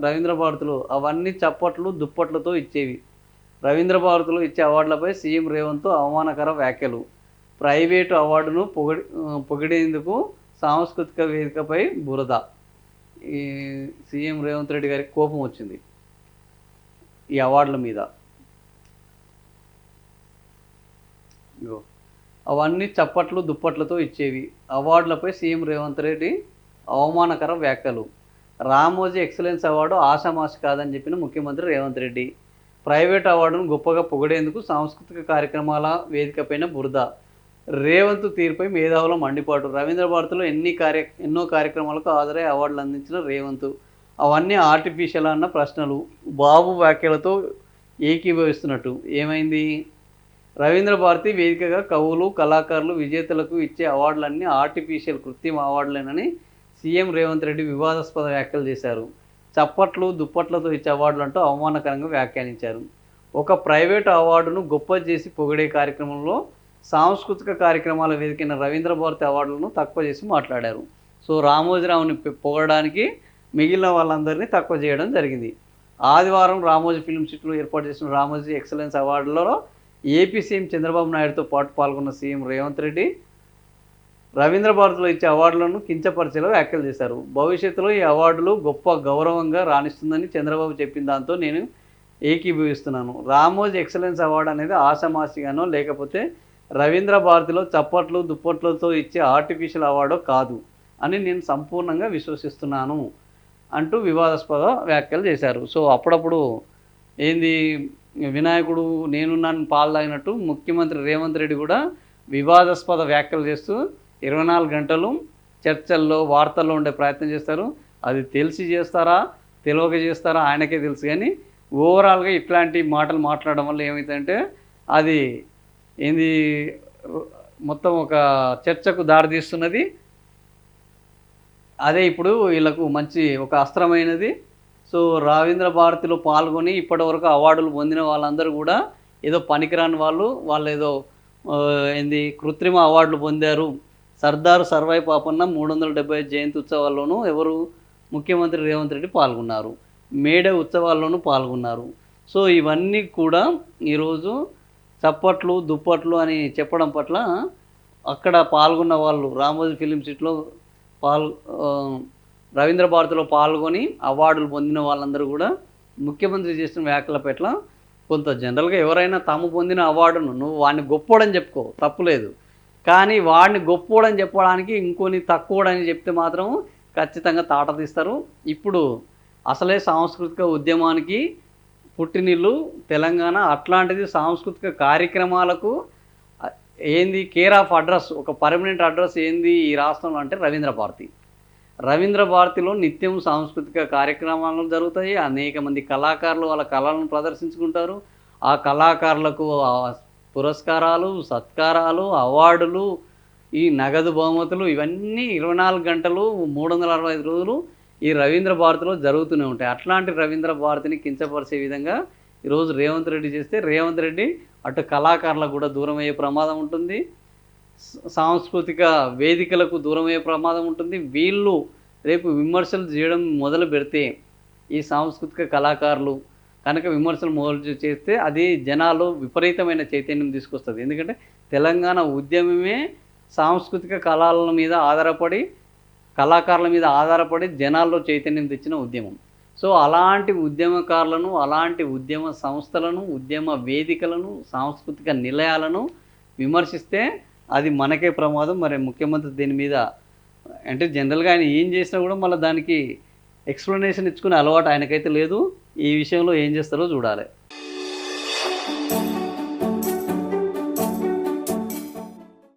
రవీంద్ర భారతులు అవన్నీ చప్పట్లు దుప్పట్లతో ఇచ్చేవి. రవీంద్ర భారతులు ఇచ్చే అవార్డులపై సీఎం రేవంత్ అవమానకర వ్యాఖ్యలు. ప్రైవేటు అవార్డును పొగిడేందుకు సాంస్కృతిక వేదికపై బురద. ఈ సీఎం రేవంత్ రెడ్డి గారికి కోపం వచ్చింది ఈ అవార్డుల మీద. అవన్నీ చప్పట్లు దుప్పట్లతో ఇచ్చేవి. అవార్డులపై సీఎం రేవంత్ రెడ్డి అవమానకర వ్యాఖ్యలు. రామోజీ ఎక్సలెన్స్ అవార్డు ఆషామాషి కాదని చెప్పిన ముఖ్యమంత్రి రేవంత్ రెడ్డి. ప్రైవేట్ అవార్డును గొప్పగా పొగిడేందుకు సాంస్కృతిక కార్యక్రమాల వేదికపైన బురద. రేవంత్ తీరుపై మేధావుల మండిపాటు. రవీంద్ర భారతిలో ఎన్నో కార్యక్రమాలకు హాజరై అవార్డులు అందించిన రేవంత్ అవన్నీ ఆర్టిఫిషియల్ అన్న ప్రశ్నలు. బాబు వ్యాఖ్యలతో ఏకీభవిస్తున్నట్టు. ఏమైంది? రవీంద్ర భారతి వేదికగా కవులు కళాకారులు విజేతలకు ఇచ్చే అవార్డులన్నీ ఆర్టిఫిషియల్ కృత్రిమ అవార్డులేనని సీఎం రేవంత్ రెడ్డి వివాదాస్పద వ్యాఖ్యలు చేశారు. చప్పట్లు దుప్పట్లతో ఇచ్చే అవార్డులు అంటూ అవమానకరంగా వ్యాఖ్యానించారు. ఒక ప్రైవేటు అవార్డును గొప్ప చేసి పొగిడే కార్యక్రమంలో సాంస్కృతిక కార్యక్రమాల వేదికైన రవీంద్ర భారతి అవార్డులను తక్కువ చేసి మాట్లాడారు. సో రామోజీరావుని పొగడానికి మిగిలిన వాళ్ళందరినీ తక్కువ చేయడం జరిగింది. ఆదివారం రామోజీ ఫిల్మ్ సిటీలో ఏర్పాటు చేసిన రామోజీ ఎక్సలెన్స్ అవార్డులలో ఏపీ సీఎం చంద్రబాబు నాయుడుతో పాటు పాల్గొన్న సీఎం రేవంత్ రెడ్డి రవీంద్ర భారతిలో ఇచ్చే అవార్డులను కించపరిచేలా వ్యాఖ్యలు చేశారు. భవిష్యత్తులో ఈ అవార్డులు గొప్ప గౌరవంగా రాణిస్తుందని చంద్రబాబు చెప్పిన దాంతో నేను ఏకీభవిస్తున్నాను. రామోజీ ఎక్సలెన్స్ అవార్డు అనేది ఆషామాషిగానో లేకపోతే రవీంద్ర భారతిలో చప్పట్లు దుప్పట్లతో ఇచ్చే ఆర్టిఫిషియల్ అవార్డో కాదు అని నేను సంపూర్ణంగా విశ్వసిస్తున్నాను అంటూ వివాదాస్పద వ్యాఖ్యలు చేశారు. సో అప్పుడప్పుడు ఏంది వినాయకుడు నేనున్నాను పాలు తాగినట్టు ముఖ్యమంత్రి రేవంత్ రెడ్డి కూడా వివాదాస్పద వ్యాఖ్యలు చేస్తూ 24 గంటలు చర్చల్లో వార్తల్లో ఉండే ప్రయత్నం చేస్తారు. అది తెలిసి చేస్తారా తెలియక చేస్తారా ఆయనకే తెలుసు. కానీ ఓవరాల్గా ఇట్లాంటి మాటలు మాట్లాడడం వల్ల ఏమవుతుందంటే అది ఏంది మొత్తం ఒక చర్చకు దారితీస్తున్నది. అదే ఇప్పుడు వీళ్ళకు మంచి ఒక అస్త్రమైనది. సో రవీంద్ర భారతిలో పాల్గొని ఇప్పటివరకు అవార్డులు పొందిన వాళ్ళందరూ కూడా ఏదో పనికిరాని వాళ్ళు ఏదో ఏంది కృత్రిమ అవార్డులు పొందారు. సర్దార్ సర్వాయి పాపన్న 375 జయంతి ఉత్సవాల్లోనూ ముఖ్యమంత్రి రేవంత్ రెడ్డి పాల్గొన్నారు. మేడే ఉత్సవాల్లోనూ పాల్గొన్నారు. సో ఇవన్నీ కూడా ఈరోజు చప్పట్లు దుప్పట్లు అని చెప్పడం పట్ల అక్కడ పాల్గొన్న వాళ్ళు రామోజీ ఫిలిం సిటీలో రవీంద్ర భారతిలో పాల్గొని అవార్డులు పొందిన వాళ్ళందరూ కూడా ముఖ్యమంత్రి చేసిన వ్యాఖ్యల పట్ల కొంత జనరల్గా ఎవరైనా తాము పొందిన అవార్డును నువ్వు వాడిని గొప్పోడని చెప్పుకో తప్పులేదు. కానీ వాడిని గొప్పోడని చెప్పడానికి ఇంకొని తక్కువడని చెప్తే మాత్రం ఖచ్చితంగా తాట తీస్తారు. ఇప్పుడు అసలే సాంస్కృతిక ఉద్యమానికి పుట్టినిల్లు తెలంగాణ. అట్లాంటిది సాంస్కృతిక కార్యక్రమాలకు ఏంది కేర్ ఆఫ్ అడ్రస్ ఒక పర్మనెంట్ అడ్రస్ ఏంది ఈ రాష్ట్రంలో అంటే రవీంద్ర భారతి. రవీంద్ర భారతిలో నిత్యం సాంస్కృతిక కార్యక్రమాలు జరుగుతాయి. అనేక మంది కళాకారులు వాళ్ళ కళలను ప్రదర్శించుకుంటారు. ఆ కళాకారులకు పురస్కారాలు సత్కారాలు అవార్డులు ఈ నగదు బహుమతులు ఇవన్నీ 24 గంటలు 365 రోజులు ఈ రవీంద్ర భారతిలో జరుగుతూనే ఉంటాయి. అట్లాంటి రవీంద్ర భారతిని కించపరిచే విధంగా ఈరోజు రేవంత్ రెడ్డి చేస్తే రేవంత్ రెడ్డి అటు కళాకారులకు కూడా దూరం అయ్యే ప్రమాదం ఉంటుంది. సాంస్కృతిక వేదికలకు దూరమయ్యే ప్రమాదం ఉంటుంది. వీళ్ళు రేపు విమర్శలు చేయడం మొదలు పెడితే ఈ సాంస్కృతిక కళాకారులు కనుక విమర్శలు మొదలు చేస్తే అది జనాలు విపరీతమైన చైతన్యం తీసుకొస్తుంది. ఎందుకంటే తెలంగాణ ఉద్యమమే సాంస్కృతిక కళల మీద ఆధారపడి కళాకారుల మీద ఆధారపడి జనాల్లో చైతన్యం తెచ్చిన ఉద్యమం. సో అలాంటి ఉద్యమకారులను అలాంటి ఉద్యమ సంస్థలను ఉద్యమ వేదికలను సాంస్కృతిక నిలయాలను విమర్శిస్తే అది మనకే ప్రమాదం. మరి ముఖ్యమంత్రి దీని మీద అంటే జనరల్గా ఆయన ఏం చేసినా కూడా మళ్ళీ దానికి ఎక్స్ప్లెనేషన్ ఇచ్చుకునే అలవాటు ఆయనకైతే లేదు. ఈ విషయంలో ఏం చేస్తారో చూడాలి.